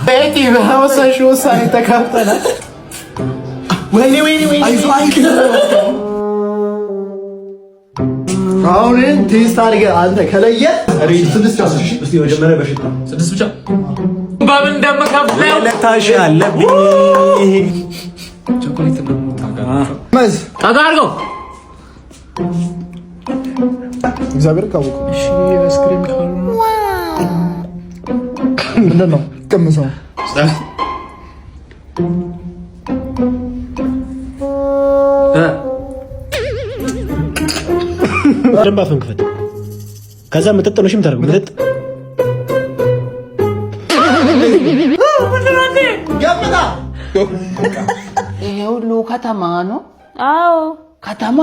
ቤቲ በሐዋሳሽ ውሳኔ ተካፍተናል። ወይኔ አሁን ቴስት አድርገህ አንተ ከለየ ስድስት መጀመሪያ በሽታ ስድስት ብቻ በምን እንደምከፍለው ለታሽ አለብኝ። ቸኮሌት ነው መዝ ታጋርጎ እግዚአብሔር ካወቁ እሺ አይስክሪም ካሉ ምንድን ነው ቀምሰው ደንባ ፈንክፈት ከዛ መጠጥ ነው ሽም ታረግ መጠጥ ገምታ ይሄ ሁሉ ከተማ ነው። አዎ ከተማ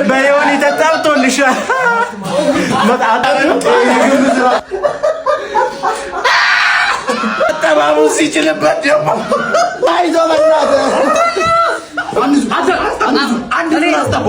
በየሆነ ተጣልቶልሻል። ጠባቡ ሲችልበት ደግሞ አይዞህ በእናትህ አንድ አስጠቦ